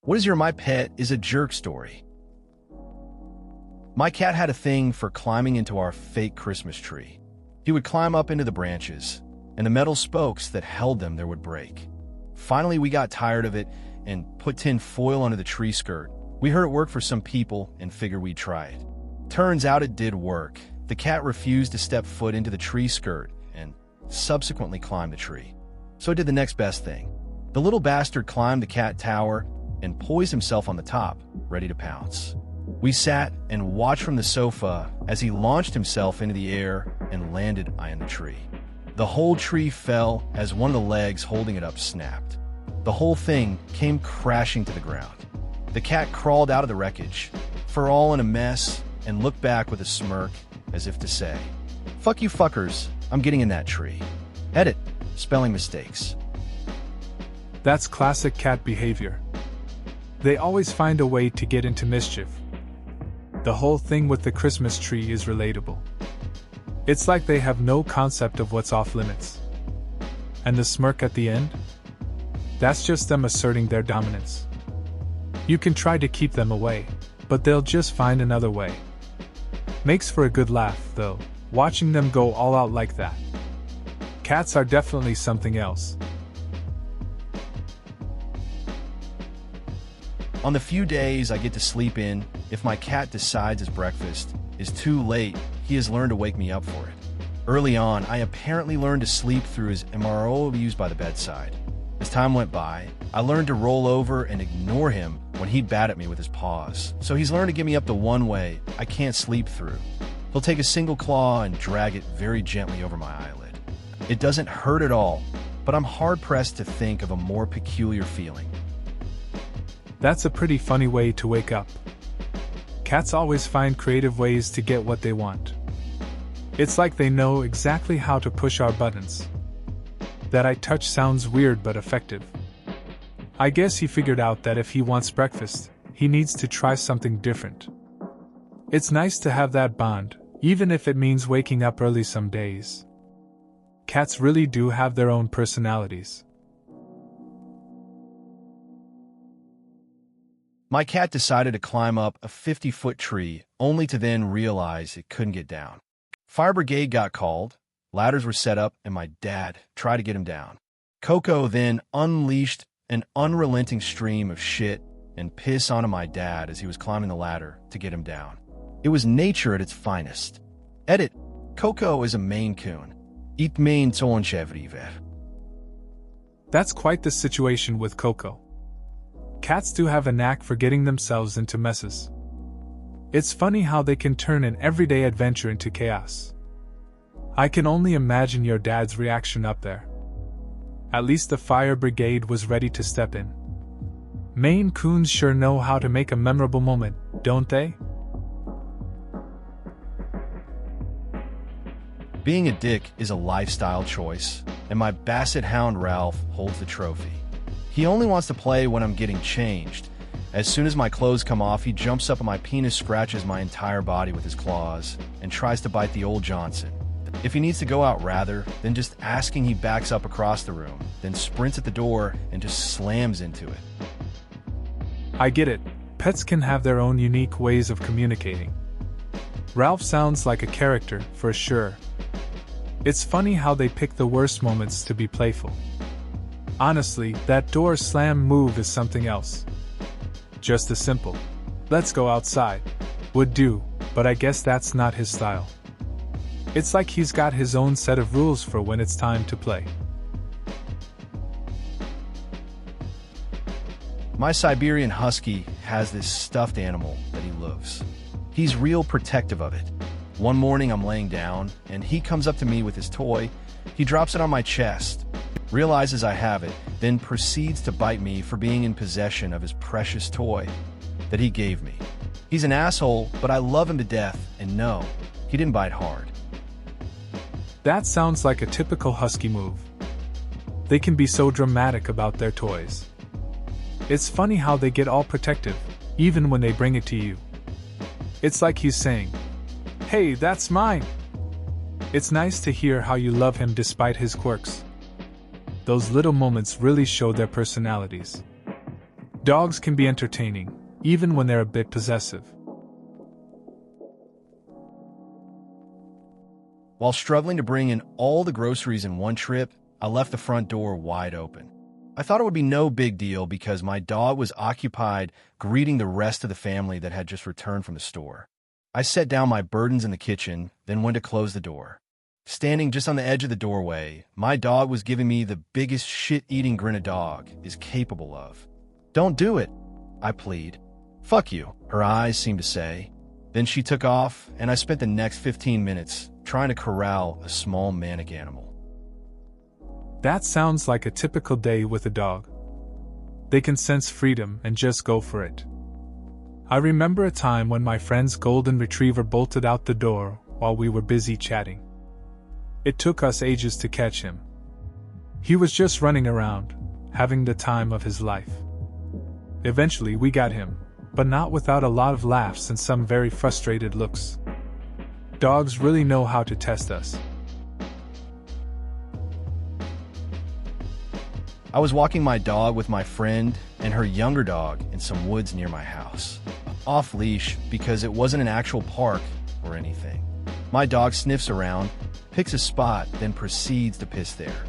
What is your my pet is a jerk story? My cat had a thing for climbing into our fake Christmas tree. He would climb up into the branches, and the metal spokes that held them there would break. Finally, we got tired of it and put tin foil under the tree skirt. We heard it worked for some people and figured we'd try it. Turns out it did work. The cat refused to step foot into the tree skirt and subsequently climbed the tree. So it did the next best thing. The little bastard climbed the cat tower and poised himself on the top, ready to pounce. We sat and watched from the sofa as he launched himself into the air and landed on the tree. The whole tree fell as one of the legs holding it up snapped. The whole thing came crashing to the ground. The cat crawled out of the wreckage, fur all in a mess, and looked back with a smirk as if to say, "Fuck you fuckers, I'm getting in that tree." Edit, spelling mistakes. That's classic cat behavior. They always find a way to get into mischief. The whole thing with the Christmas tree is relatable. It's like they have no concept of what's off limits. And the smirk at the end? That's just them asserting their dominance. You can try to keep them away, but they'll just find another way. Makes for a good laugh, though, watching them go all out like that. Cats are definitely something else. On the few days I get to sleep in, if my cat decides his breakfast is too late, he has learned to wake me up for it. Early on, I apparently learned to sleep through his MRO used by the bedside. As time went by, I learned to roll over and ignore him when he'd bat at me with his paws. So he's learned to get me up the one way I can't sleep through. He'll take a single claw and drag it very gently over my eyelid. It doesn't hurt at all, but I'm hard-pressed to think of a more peculiar feeling. That's a pretty funny way to wake up. Cats always find creative ways to get what they want. It's like they know exactly how to push our buttons. That I touch sounds weird but effective. I guess he figured out that if he wants breakfast, he needs to try something different. It's nice to have that bond, even if it means waking up early some days. Cats really do have their own personalities. My cat decided to climb up a 50-foot tree, only to then realize it couldn't get down. Fire brigade got called, ladders were set up, and my dad tried to get him down. Coco then unleashed an unrelenting stream of shit and piss onto my dad as he was climbing the ladder to get him down. It was nature at its finest. Edit, Coco is a Maine Coon. Eat Maine tonchevriver. That's quite the situation with Coco. Cats do have a knack for getting themselves into messes. It's funny how they can turn an everyday adventure into chaos. I can only imagine your dad's reaction up there. At least the fire brigade was ready to step in. Maine Coons sure know how to make a memorable moment, don't they? Being a dick is a lifestyle choice, and my Basset Hound Ralph holds the trophy. He only wants to play when I'm getting changed. As soon as my clothes come off, he jumps up on my penis, scratches my entire body with his claws, and tries to bite the old Johnson. If he needs to go out rather than just asking, he backs up across the room, then sprints at the door and just slams into it. I get it. Pets can have their own unique ways of communicating. Ralph sounds like a character, for sure. It's funny how they pick the worst moments to be playful. Honestly, that door slam move is something else. Just a simple, "Let's go outside," would do, but I guess that's not his style. It's like he's got his own set of rules for when it's time to play. My Siberian Husky has this stuffed animal that he loves. He's real protective of it. One morning I'm laying down, and he comes up to me with his toy. He drops it on my chest, realizes I have it, then proceeds to bite me for being in possession of his precious toy that he gave me. He's an asshole, but I love him to death, and no, he didn't bite hard. That sounds like a typical husky move. They can be so dramatic about their toys. It's funny how they get all protective, even when they bring it to you. It's like he's saying, "Hey, that's mine." It's nice to hear how you love him despite his quirks. Those little moments really show their personalities. Dogs can be entertaining, even when they're a bit possessive. While struggling to bring in all the groceries in one trip, I left the front door wide open. I thought it would be no big deal because my dog was occupied greeting the rest of the family that had just returned from the store. I set down my burdens in the kitchen, then went to close the door. Standing just on the edge of the doorway, my dog was giving me the biggest shit-eating grin a dog is capable of. "Don't do it," I plead. "Fuck you," her eyes seemed to say. Then she took off, and I spent the next 15 minutes trying to corral a small manic animal. That sounds like a typical day with a dog. They can sense freedom and just go for it. I remember a time when my friend's golden retriever bolted out the door while we were busy chatting. It took us ages to catch him. He was just running around, having the time of his life. Eventually we got him, but not without a lot of laughs and some very frustrated looks. Dogs really know how to test us. I was walking my dog with my friend and her younger dog in some woods near my house. Off leash because it wasn't an actual park or anything. My dog sniffs around, picks a spot, then proceeds to piss there.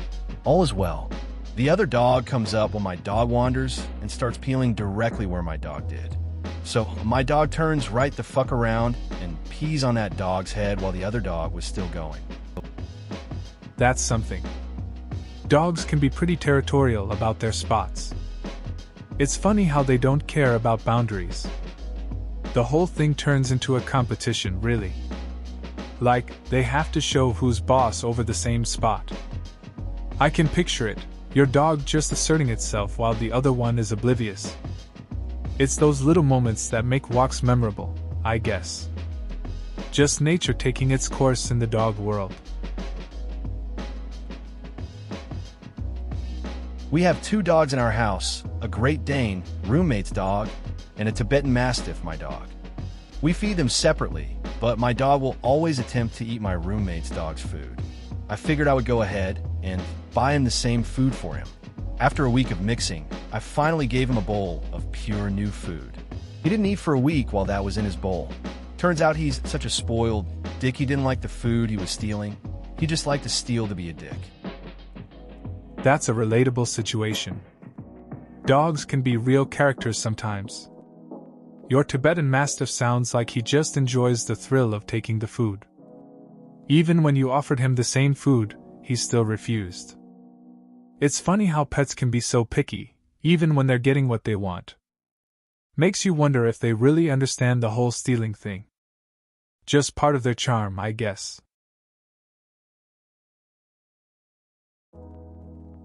All is well. The other dog comes up while my dog wanders and starts peeling directly where my dog did. So my dog turns right the fuck around and pees on that dog's head while the other dog was still going. That's something. Dogs can be pretty territorial about their spots. It's funny how they don't care about boundaries. The whole thing turns into a competition, really. Like, they have to show who's boss over the same spot. I can picture it, your dog just asserting itself while the other one is oblivious. It's those little moments that make walks memorable, I guess. Just nature taking its course in the dog world. We have 2 dogs in our house, a Great Dane, roommate's dog, and a Tibetan Mastiff, my dog. We feed them separately, but my dog will always attempt to eat my roommate's dog's food. I figured I would go ahead and buy him the same food for him. After a week of mixing, I finally gave him a bowl of pure new food. He didn't eat for a week while that was in his bowl. Turns out he's such a spoiled dick. He didn't like the food he was stealing. He just liked to steal to be a dick. That's a relatable situation. Dogs can be real characters sometimes. Your Tibetan Mastiff sounds like he just enjoys the thrill of taking the food. Even when you offered him the same food, he still refused. It's funny how pets can be so picky, even when they're getting what they want. Makes you wonder if they really understand the whole stealing thing. Just part of their charm, I guess.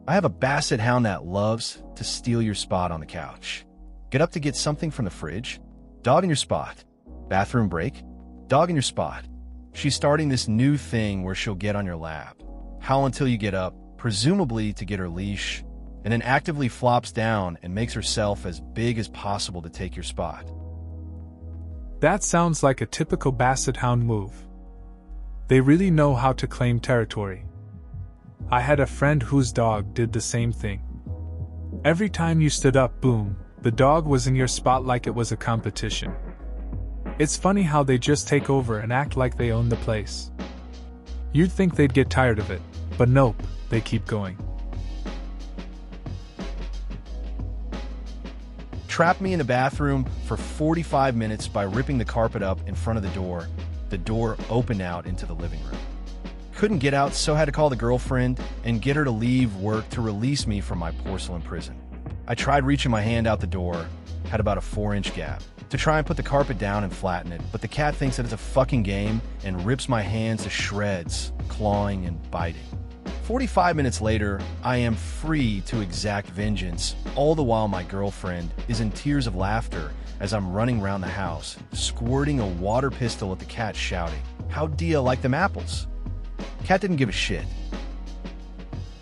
I have a basset hound that loves to steal your spot on the couch. Get up to get something from the fridge. Dog in your spot. Bathroom break. Dog in your spot. She's starting this new thing where she'll get on your lap, howl until you get up, presumably to get her leash, and then actively flops down and makes herself as big as possible to take your spot. That sounds like a typical basset hound move. They really know how to claim territory. I had a friend whose dog did the same thing. Every time you stood up, boom, the dog was in your spot like it was a competition. It's funny how they just take over and act like they own the place. You'd think they'd get tired of it, but nope, they keep going. Trapped me in the bathroom for 45 minutes by ripping the carpet up in front of the door. The door opened out into the living room. Couldn't get out, so had to call the girlfriend and get her to leave work to release me from my porcelain prison. I tried reaching my hand out the door, had about a 4-inch gap, to try and put the carpet down and flatten it, but the cat thinks that it's a fucking game and rips my hands to shreds, clawing and biting. 45 minutes later, I am free to exact vengeance, all the while my girlfriend is in tears of laughter as I'm running around the house, squirting a water pistol at the cat, shouting, "How do you like them apples?" Cat didn't give a shit.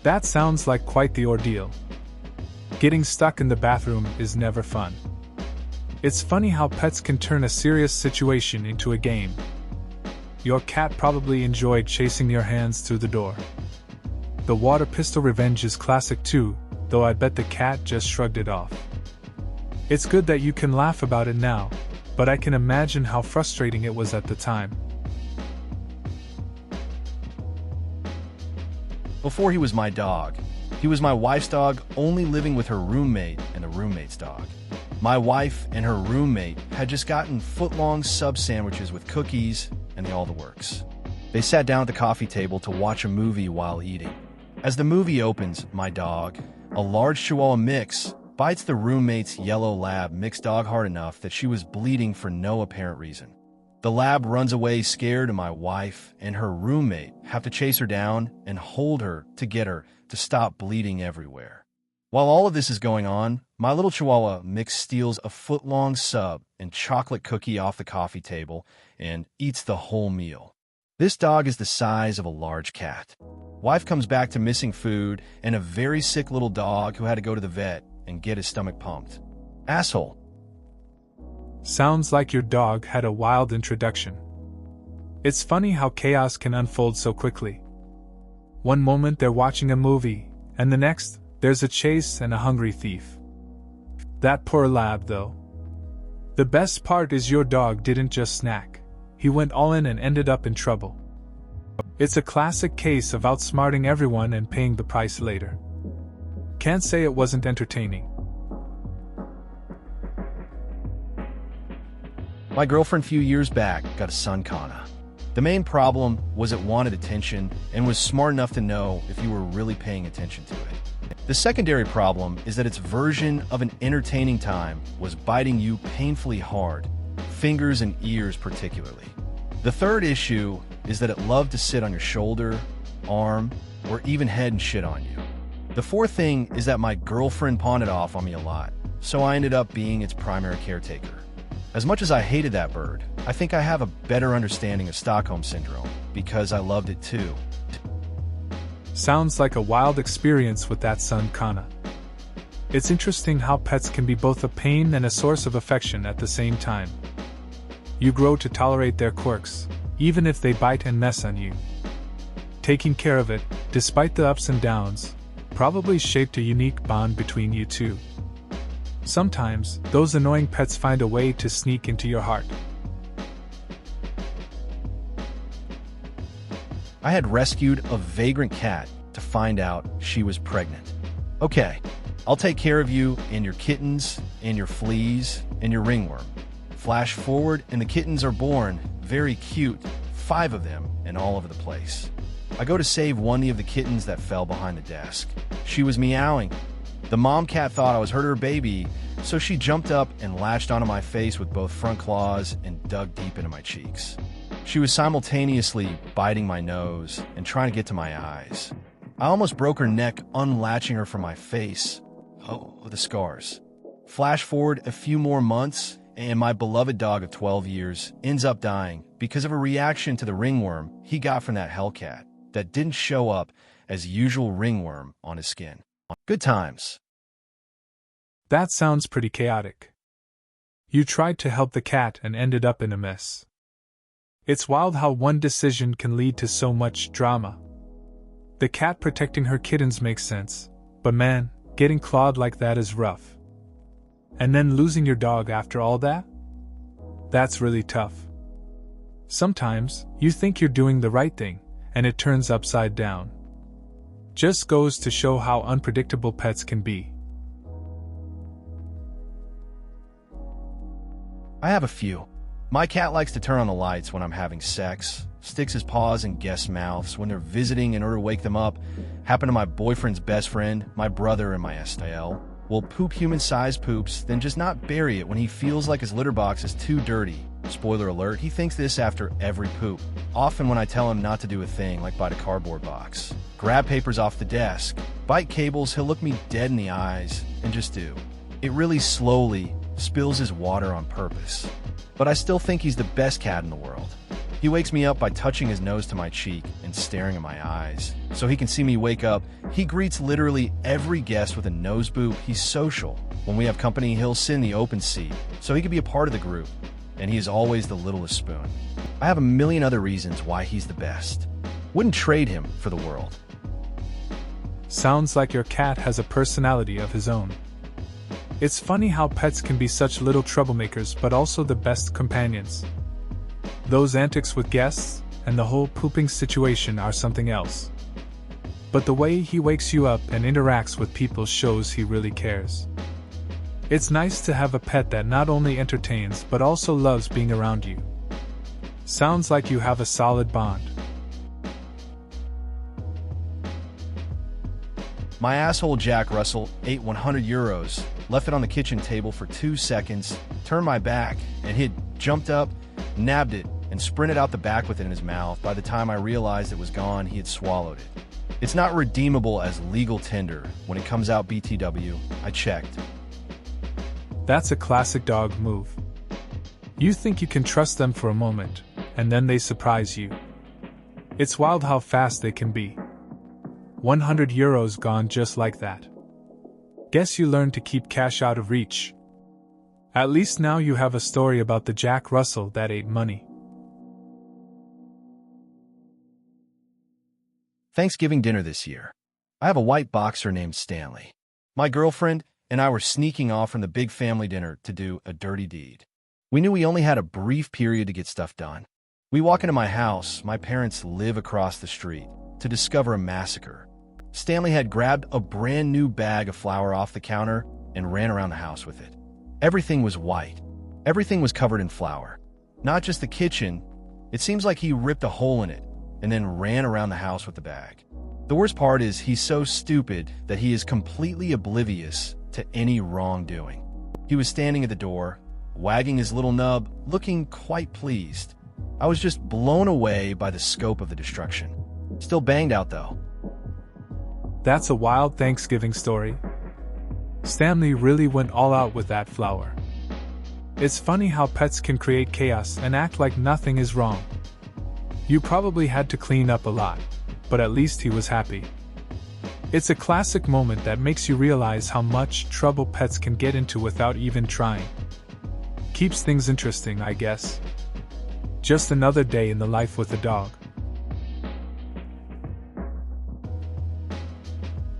That sounds like quite the ordeal. Getting stuck in the bathroom is never fun. It's funny how pets can turn a serious situation into a game. Your cat probably enjoyed chasing your hands through the door. The water pistol revenge is classic too, though I bet the cat just shrugged it off. It's good that you can laugh about it now, but I can imagine how frustrating it was at the time. Before he was my dog, he was my wife's dog, only living with her roommate and the roommate's dog. My wife and her roommate had just gotten foot-long sub sandwiches with cookies and all the works. They sat down at the coffee table to watch a movie while eating. As the movie opens, my dog, a large Chihuahua mix, bites the roommate's yellow lab mixed dog hard enough that she was bleeding for no apparent reason. The lab runs away scared, and my wife and her roommate have to chase her down and hold her to get her to stop bleeding everywhere. While all of this is going on, my little Chihuahua mix steals a foot-long sub and chocolate cookie off the coffee table and eats the whole meal. This dog is the size of a large cat. Wife comes back to missing food and a very sick little dog who had to go to the vet and get his stomach pumped. Asshole. Sounds like your dog had a wild introduction. It's funny how chaos can unfold so quickly. One moment they're watching a movie, and the next, there's a chase and a hungry thief. That poor lab, though. The best part is your dog didn't just snack. He went all in and ended up in trouble. It's a classic case of outsmarting everyone and paying the price later. Can't say it wasn't entertaining. My girlfriend a few years back got a son Kana. The main problem was it wanted attention and was smart enough to know if you were really paying attention to it. The secondary problem is that its version of an entertaining time was biting you painfully hard, fingers and ears particularly. The third issue is that it loved to sit on your shoulder, arm, or even head and shit on you. The fourth thing is that my girlfriend pawned it off on me a lot, so I ended up being its primary caretaker. As much as I hated that bird, I think I have a better understanding of Stockholm Syndrome, because I loved it too. Sounds like a wild experience with that son Kana. It's interesting how pets can be both a pain and a source of affection at the same time. You grow to tolerate their quirks, even if they bite and mess on you. Taking care of it, despite the ups and downs, probably shaped a unique bond between you two. Sometimes, those annoying pets find a way to sneak into your heart. I had rescued a vagrant cat to find out she was pregnant. Okay, I'll take care of you and your kittens and your fleas and your ringworm. Flash forward and the kittens are born, very cute, 5 of them and all over the place. I go to save one of the kittens that fell behind the desk. She was meowing. The mom cat thought I was hurting her baby, so she jumped up and latched onto my face with both front claws and dug deep into my cheeks. She was simultaneously biting my nose and trying to get to my eyes. I almost broke her neck unlatching her from my face. Oh, the scars. Flash forward a few more months, and my beloved dog of 12 years ends up dying because of a reaction to the ringworm he got from that hellcat that didn't show up as usual ringworm on his skin. Good times. That sounds pretty chaotic. You tried to help the cat and ended up in a mess. It's wild how one decision can lead to so much drama. The cat protecting her kittens makes sense, but man, getting clawed like that is rough. And then losing your dog after all that? That's really tough. Sometimes, you think you're doing the right thing, and it turns upside down. Just goes to show how unpredictable pets can be. I have a few. My cat likes to turn on the lights when I'm having sex, sticks his paws in guests' mouths when they're visiting in order to wake them up. Happened to my boyfriend's best friend, my brother, and my STL. Will poop human-sized poops, then just not bury it when he feels like his litter box is too dirty. Spoiler alert, he thinks this after every poop. Often when I tell him not to do a thing, like bite a cardboard box. Grab papers off the desk. Bite cables, he'll look me dead in the eyes, and just do. It really slowly spills his water on purpose. But I still think he's the best cat in the world. He wakes me up by touching his nose to my cheek and staring in my eyes. So he can see me wake up. He greets literally every guest with a nose boop. He's social. When we have company, he'll sit in the open seat, so he can be a part of the group. And he is always the littlest spoon. I have a million other reasons why he's the best. Wouldn't trade him for the world. Sounds like your cat has a personality of his own. It's funny how pets can be such little troublemakers but also the best companions. Those antics with guests and the whole pooping situation are something else. But the way he wakes you up and interacts with people shows he really cares. It's nice to have a pet that not only entertains but also loves being around you. Sounds like you have a solid bond. My asshole Jack Russell ate 100 euros, left it on the kitchen table for 2 seconds, turned my back, and he'd jumped up, nabbed it, and sprinted out the back with it in his mouth. By the time I realized it was gone, he had swallowed it. It's not redeemable as legal tender. When it comes out BTW, I checked. That's a classic dog move. You think you can trust them for a moment, and then they surprise you. It's wild how fast they can be. 100 euros gone just like that. Guess you learned to keep cash out of reach. At least now you have a story about the Jack Russell that ate money. Thanksgiving dinner this year. I have a white boxer named Stanley. My girlfriend and I were sneaking off from the big family dinner to do a dirty deed. We knew we only had a brief period to get stuff done. We walk into my house, my parents live across the street, to discover a massacre. Stanley had grabbed a brand new bag of flour off the counter and ran around the house with it. Everything was white. Everything was covered in flour. Not just the kitchen. It seems like he ripped a hole in it and then ran around the house with the bag. The worst part is he's so stupid that he is completely oblivious to any wrongdoing. He was standing at the door, wagging his little nub, looking quite pleased. I was just blown away by the scope of the destruction. Still banged out though. That's a wild Thanksgiving story. Stanley really went all out with that flour. It's funny how pets can create chaos and act like nothing is wrong. You probably had to clean up a lot, but at least he was happy. It's a classic moment that makes you realize how much trouble pets can get into without even trying. Keeps things interesting, I guess. Just another day in the life with a dog.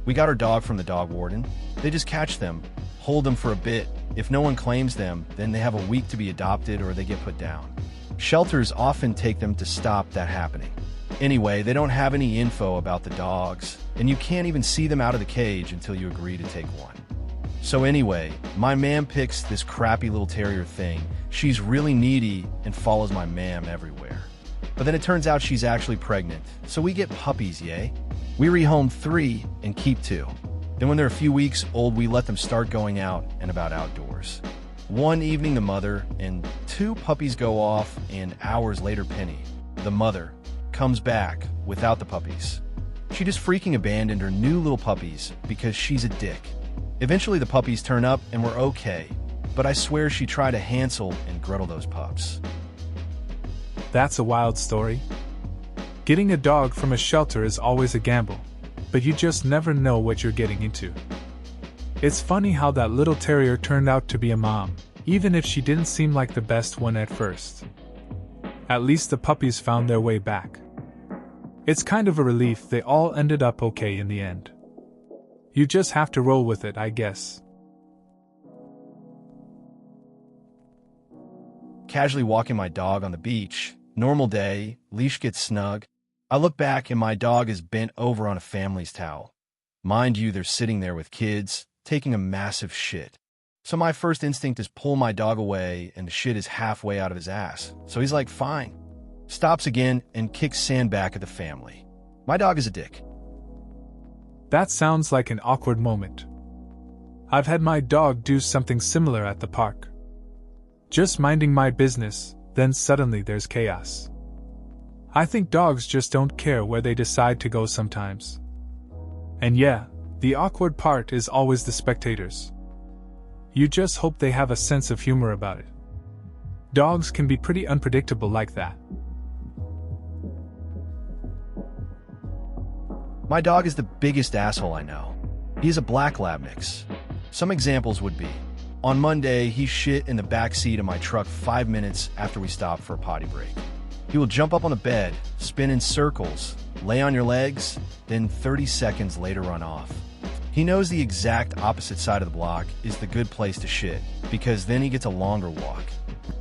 We got our dog from the dog warden. They just catch them, hold them for a bit. If no one claims them, then they have a week to be adopted or they get put down. Shelters often take them to stop that happening. Anyway, they don't have any info about the dogs, and you can't even see them out of the cage until you agree to take one. So anyway, my man picks this crappy little terrier thing. She's really needy and follows my ma'am everywhere. But then it turns out she's actually pregnant, so we get puppies, yay? We rehome 3 and keep 2. Then when they're a few weeks old, we let them start going out and about outdoors. One evening the mother and 2 puppies go off, and hours later Penny, the mother, comes back without the puppies. She just freaking abandoned her new little puppies because she's a dick. Eventually the puppies turn up and we're okay, but I swear she tried to Hansel and Gretel those pups. That's a wild story. Getting a dog from a shelter is always a gamble, but you just never know what you're getting into. It's funny how that little terrier turned out to be a mom, even if she didn't seem like the best one at first. At least the puppies found their way back. It's kind of a relief they all ended up okay in the end. You just have to roll with it, I guess. Casually walking my dog on the beach. Normal day, leash gets snug. I look back and my dog is bent over on a family's towel. Mind you, they're sitting there with kids, taking a massive shit. So my first instinct is pull my dog away, and the shit is halfway out of his ass. So he's like, fine. Stops again and kicks sand back at the family. My dog is a dick. That sounds like an awkward moment. I've had my dog do something similar at the park. Just minding my business, then suddenly there's chaos. I think dogs just don't care where they decide to go sometimes. And yeah, the awkward part is always the spectators. You just hope they have a sense of humor about it. Dogs can be pretty unpredictable like that. My dog is the biggest asshole I know. He is a black lab mix. Some examples would be, on Monday, he shit in the back seat of my truck 5 minutes after we stopped for a potty break. He will jump up on the bed, spin in circles, lay on your legs, then 30 seconds later run off. He knows the exact opposite side of the block is the good place to shit, because then he gets a longer walk.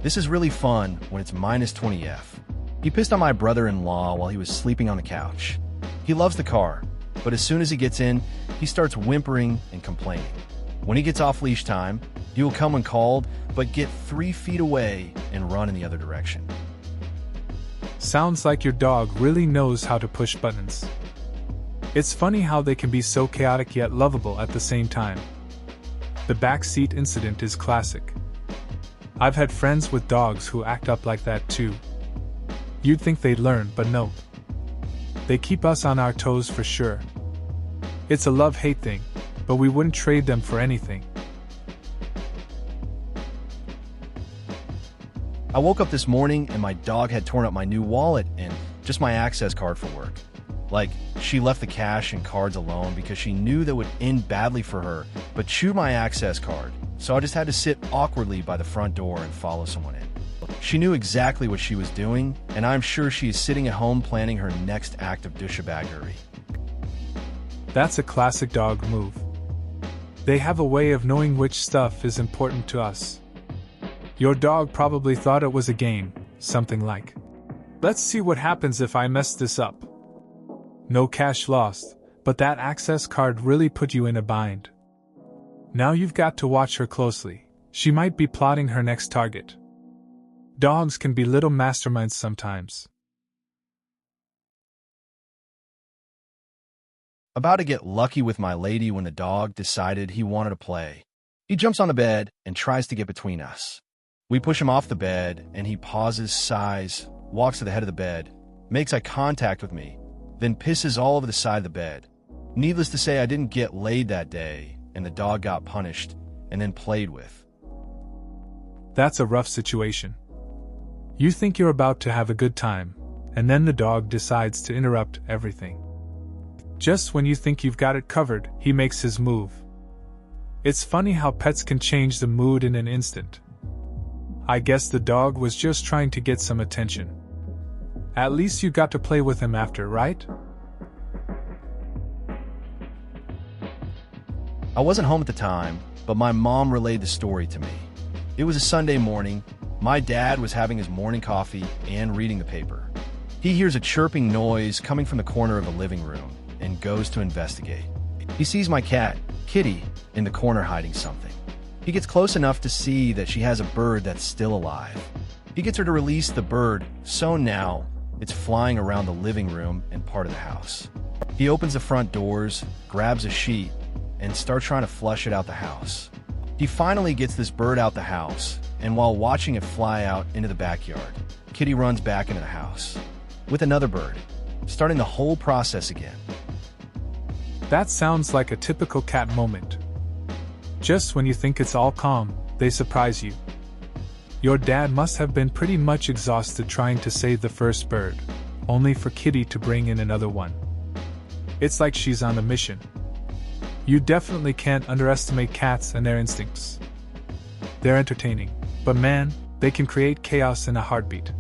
This is really fun when it's minus 20F. He pissed on my brother-in-law while he was sleeping on the couch. He loves the car, but as soon as he gets in, he starts whimpering and complaining. When he gets off leash time, he will come when called, but get 3 feet away and run in the other direction. Sounds like your dog really knows how to push buttons. It's funny how they can be so chaotic yet lovable at the same time. The backseat incident is classic. I've had friends with dogs who act up like that too. You'd think they'd learn, but nope. They keep us on our toes for sure. It's a love-hate thing, but we wouldn't trade them for anything. I woke up this morning and my dog had torn up my new wallet and just my access card for work. Like, she left the cash and cards alone because she knew that would end badly for her, but chewed my access card, so I just had to sit awkwardly by the front door and follow someone in. She knew exactly what she was doing, and I'm sure she is sitting at home planning her next act of douchebaggery. That's a classic dog move. They have a way of knowing which stuff is important to us. Your dog probably thought it was a game, something like, "Let's see what happens if I mess this up." No cash lost, but that access card really put you in a bind. Now you've got to watch her closely. She might be plotting her next target. Dogs can be little masterminds sometimes. About to get lucky with my lady when the dog decided he wanted to play. He jumps on the bed and tries to get between us. We push him off the bed and he pauses, sighs, walks to the head of the bed, makes eye contact with me, then pisses all over the side of the bed. Needless to say, I didn't get laid that day, and the dog got punished and then played with. That's a rough situation. You think you're about to have a good time, and then the dog decides to interrupt everything. Just when you think you've got it covered, he makes his move. It's funny how pets can change the mood in an instant. I guess the dog was just trying to get some attention. At least you got to play with him after, right? I wasn't home at the time, but my mom relayed the story to me. It was a Sunday morning. My dad was having his morning coffee and reading the paper. He hears a chirping noise coming from the corner of the living room and goes to investigate. He sees my cat, Kitty, in the corner hiding something. He gets close enough to see that she has a bird that's still alive. He gets her to release the bird, so now it's flying around the living room and part of the house. He opens the front doors, grabs a sheet, and starts trying to flush it out the house. He finally gets this bird out the house, and while watching it fly out into the backyard, Kitty runs back into the house with another bird, starting the whole process again. That sounds like a typical cat moment. Just when you think it's all calm, they surprise you. Your dad must have been pretty much exhausted trying to save the first bird, only for Kitty to bring in another one. It's like she's on a mission. You definitely can't underestimate cats and their instincts. They're entertaining, but man, they can create chaos in a heartbeat.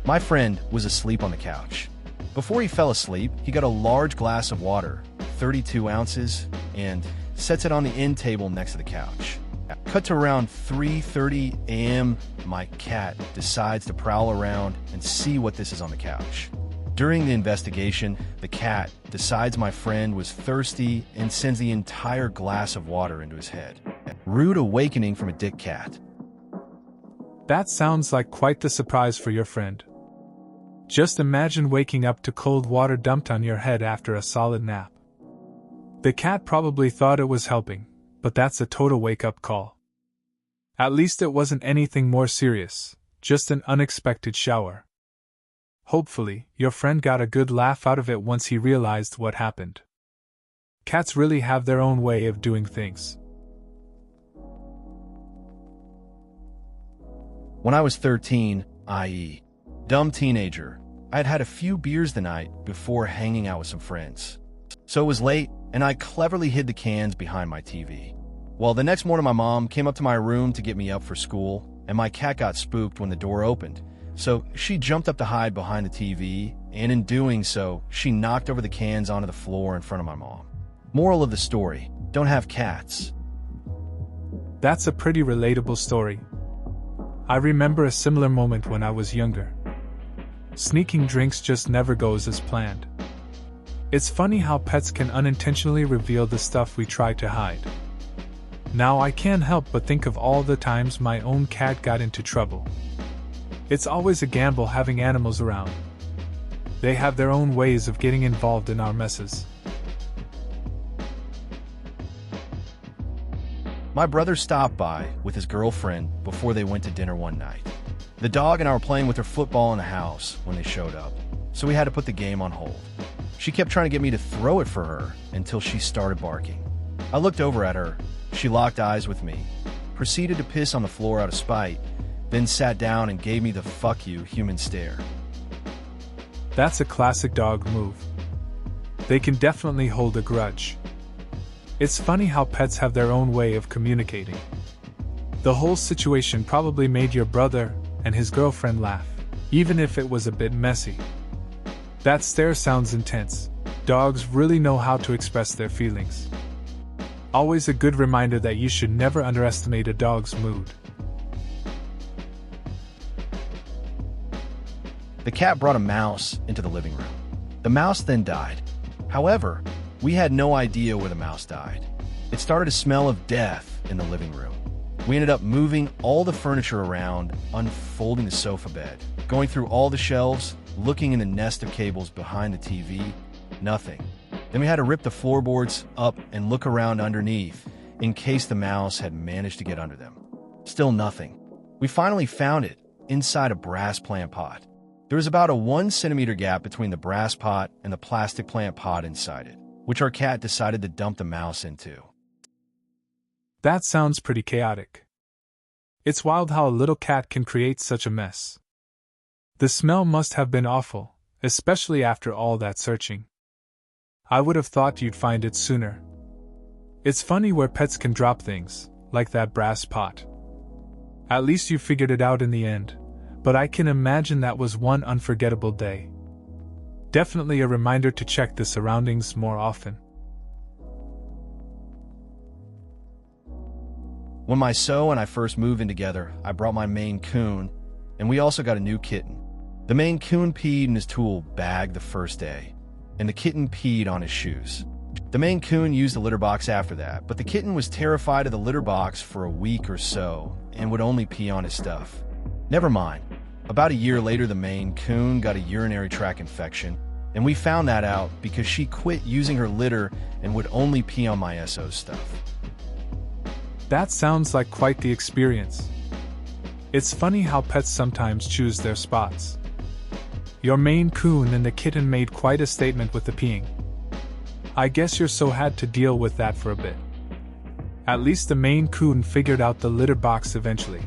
My friend was asleep on the couch. Before he fell asleep, he got a large glass of water, 32 ounces, and sets it on the end table next to the couch. Cut to around 3:30 a.m., my cat decides to prowl around and see what this is on the couch. During the investigation, the cat decides my friend was thirsty and sends the entire glass of water into his head. Rude awakening from a dick cat. That sounds like quite the surprise for your friend. Just imagine waking up to cold water dumped on your head after a solid nap. The cat probably thought it was helping, but that's a total wake-up call. At least it wasn't anything more serious, just an unexpected shower. Hopefully, your friend got a good laugh out of it once he realized what happened. Cats really have their own way of doing things. When I was 13, i.e., dumb teenager, I had had a few beers the night before hanging out with some friends. So it was late, and I cleverly hid the cans behind my TV. Well, the next morning my mom came up to my room to get me up for school, and my cat got spooked when the door opened. So she jumped up to hide behind the TV and in doing so, she knocked over the cans onto the floor in front of my mom. Moral of the story, don't have cats. That's a pretty relatable story. I remember a similar moment when I was younger. Sneaking drinks just never goes as planned. It's funny how pets can unintentionally reveal the stuff we try to hide. Now I can't help but think of all the times my own cat got into trouble. It's always a gamble having animals around. They have their own ways of getting involved in our messes. My brother stopped by with his girlfriend before they went to dinner one night. The dog and I were playing with her football in the house when they showed up, so we had to put the game on hold. She kept trying to get me to throw it for her until she started barking. I looked over at her, she locked eyes with me, proceeded to piss on the floor out of spite, then sat down and gave me the fuck you human stare. That's a classic dog move. They can definitely hold a grudge. It's funny how pets have their own way of communicating. The whole situation probably made your brother and his girlfriend laugh, even if it was a bit messy. That stare sounds intense. Dogs really know how to express their feelings. Always a good reminder that you should never underestimate a dog's mood. The cat brought a mouse into the living room. The mouse then died. However, we had no idea where the mouse died. It started to smell of death in the living room. We ended up moving all the furniture around, unfolding the sofa bed, going through all the shelves, looking in the nest of cables behind the TV, nothing. Then we had to rip the floorboards up and look around underneath in case the mouse had managed to get under them. Still nothing. We finally found it inside a brass plant pot. There was about a 1 centimeter gap between the brass pot and the plastic plant pot inside it, which our cat decided to dump the mouse into. That sounds pretty chaotic. It's wild how a little cat can create such a mess. The smell must have been awful, especially after all that searching. I would have thought you'd find it sooner. It's funny where pets can drop things, like that brass pot. At least you figured it out in the end, but I can imagine that was one unforgettable day. Definitely a reminder to check the surroundings more often. When my and I first moved in together, I brought my Maine Coon, and we also got a new kitten. The Maine Coon peed in his tool bag the first day, and the kitten peed on his shoes. The Maine Coon used the litter box after that, but the kitten was terrified of the litter box for a week or so and would only pee on his stuff. Never mind. About a year later, the Maine Coon got a urinary tract infection, and we found that out because she quit using her litter and would only pee on my SO's stuff. That sounds like quite the experience. It's funny how pets sometimes choose their spots. Your Maine Coon and the kitten made quite a statement with the peeing. I guess your so had to deal with that for a bit. At least the Maine Coon figured out the litter box eventually.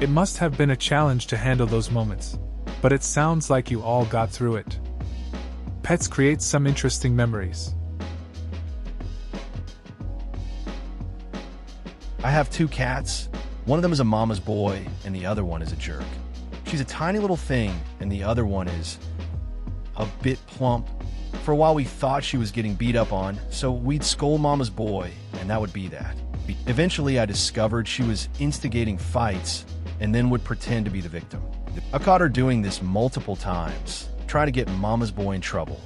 It must have been a challenge to handle those moments, but it sounds like you all got through it. Pets create some interesting memories. I have 2 cats. One of them is a mama's boy, and the other one is a jerk. She's a tiny little thing, and the other one is a bit plump. For a while we thought she was getting beat up on, so we'd scold mama's boy, and that would be that. Eventually I discovered she was instigating fights, and then would pretend to be the victim. I caught her doing this multiple times, trying to get mama's boy in trouble.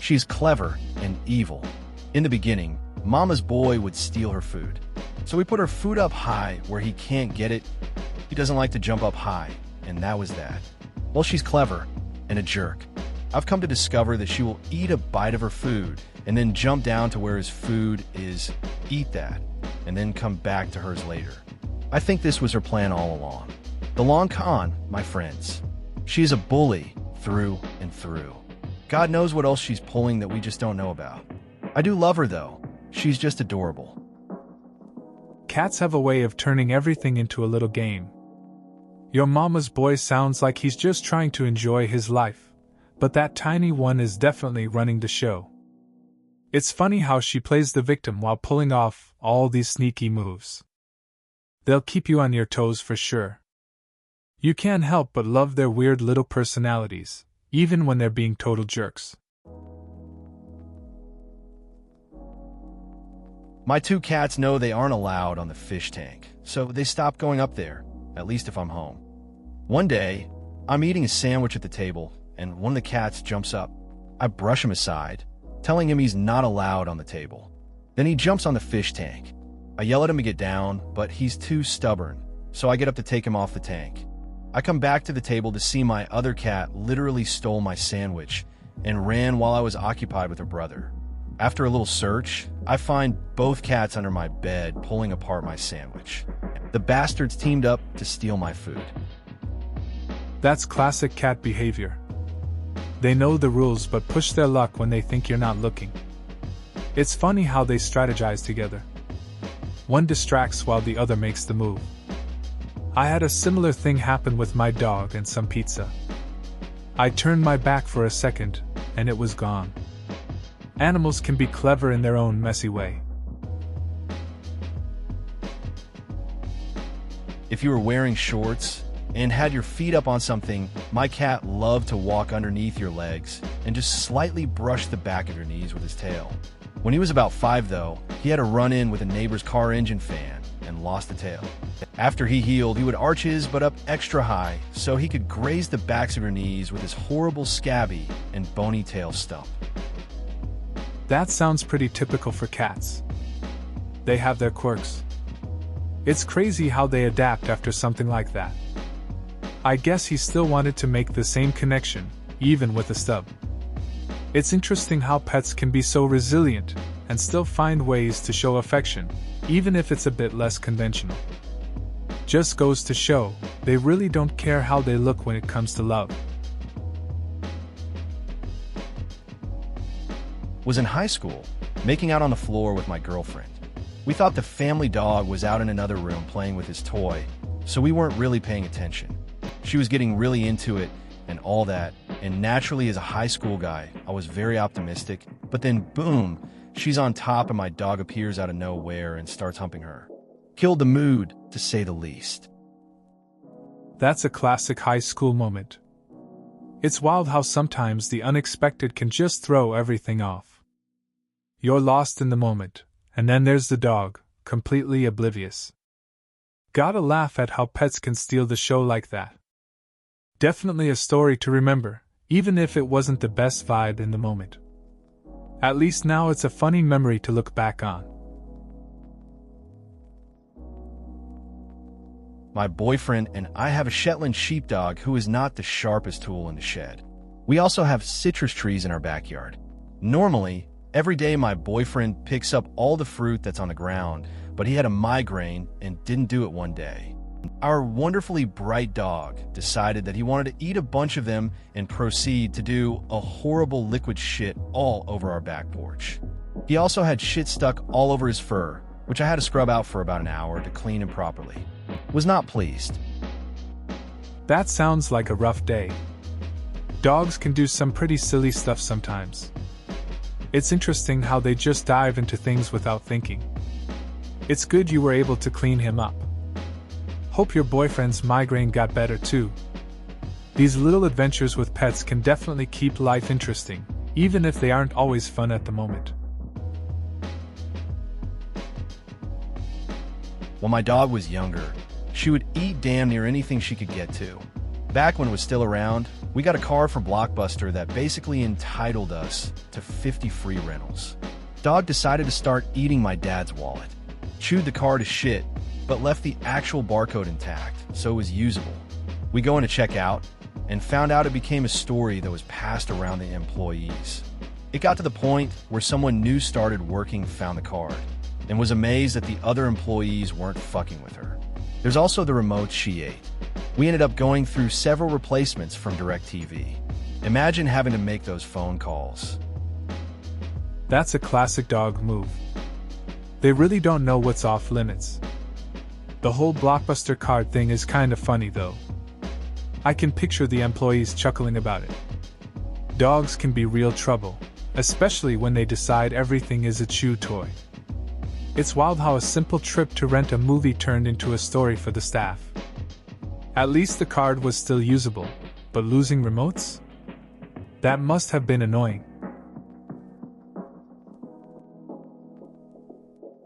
She's clever and evil. In the beginning, mama's boy would steal her food. So we put her food up high where he can't get it. He doesn't like to jump up high, and that was that. Well, she's clever and a jerk. I've come to discover that she will eat a bite of her food and then jump down to where his food is, eat that, and then come back to hers later. I think this was her plan all along. The long con, my friends. She is a bully through and through. God knows what else she's pulling that we just don't know about. I do love her though. She's just adorable. Cats have a way of turning everything into a little game. Your mama's boy sounds like he's just trying to enjoy his life, but that tiny one is definitely running the show. It's funny how she plays the victim while pulling off all these sneaky moves. They'll keep you on your toes for sure. You can't help but love their weird little personalities, even when they're being total jerks. My two cats know they aren't allowed on the fish tank, so they stop going up there, at least if I'm home. One day, I'm eating a sandwich at the table, and one of the cats jumps up. I brush him aside, telling him he's not allowed on the table. Then he jumps on the fish tank. I yell at him to get down, but he's too stubborn, so I get up to take him off the tank. I come back to the table to see my other cat literally stole my sandwich and ran while I was occupied with her brother. After a little search, I find both cats under my bed pulling apart my sandwich. The bastards teamed up to steal my food. That's classic cat behavior. They know the rules but push their luck when they think you're not looking. It's funny how they strategize together. One distracts while the other makes the move. I had a similar thing happen with my dog and some pizza. I turned my back for a second, and it was gone. Animals can be clever in their own messy way. If you were wearing shorts and had your feet up on something, my cat loved to walk underneath your legs and just slightly brush the back of your knees with his tail. When he was about 5, though, he had a run-in with a neighbor's car engine fan and lost the tail. After he healed, he would arch his butt up extra high so he could graze the backs of your knees with his horrible scabby and bony tail stump. That sounds pretty typical for cats. They have their quirks. It's crazy how they adapt after something like that. I guess he still wanted to make the same connection, even with a stub. It's interesting how pets can be so resilient and still find ways to show affection, even if it's a bit less conventional. Just goes to show, they really don't care how they look when it comes to love. Was in high school, making out on the floor with my girlfriend. We thought the family dog was out in another room playing with his toy, so we weren't really paying attention. She was getting really into it and all that, and naturally as a high school guy, I was very optimistic, but then boom, she's on top and my dog appears out of nowhere and starts humping her. Killed the mood, to say the least. That's a classic high school moment. It's wild how sometimes the unexpected can just throw everything off. You're lost in the moment, and then there's the dog, completely oblivious. Gotta laugh at how pets can steal the show like that. Definitely a story to remember, even if it wasn't the best vibe in the moment. At least now it's a funny memory to look back on. My boyfriend and I have a Shetland sheepdog who is not the sharpest tool in the shed. We also have citrus trees in our backyard. Normally, every day my boyfriend picks up all the fruit that's on the ground, but he had a migraine and didn't do it one day. Our wonderfully bright dog decided that he wanted to eat a bunch of them and proceed to do a horrible liquid shit all over our back porch. He also had shit stuck all over his fur, which I had to scrub out for about an hour to clean him properly. Was not pleased. That sounds like a rough day. Dogs can do some pretty silly stuff sometimes. It's interesting how they just dive into things without thinking. It's good you were able to clean him up. Hope your boyfriend's migraine got better too. These little adventures with pets can definitely keep life interesting, even if they aren't always fun at the moment. When my dog was younger, she would eat damn near anything she could get to. Back when it was still around, we got a car from Blockbuster that basically entitled us to 50 free rentals. Dog decided to start eating my dad's wallet. Chewed the car to shit, but left the actual barcode intact, so it was usable. We go in to check out, and found out it became a story that was passed around the employees. It got to the point where someone new started working found the card, and was amazed that the other employees weren't fucking with her. There's also the remote she ate. We ended up going through several replacements from DirecTV. Imagine having to make those phone calls. That's a classic dog move. They really don't know what's off limits. The whole Blockbuster card thing is kind of funny though. I can picture the employees chuckling about it. Dogs can be real trouble, especially when they decide everything is a chew toy. It's wild how a simple trip to rent a movie turned into a story for the staff. At least the card was still usable, but losing remotes? That must have been annoying.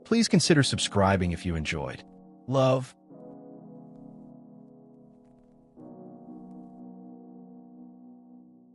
Please consider subscribing if you enjoyed. Love.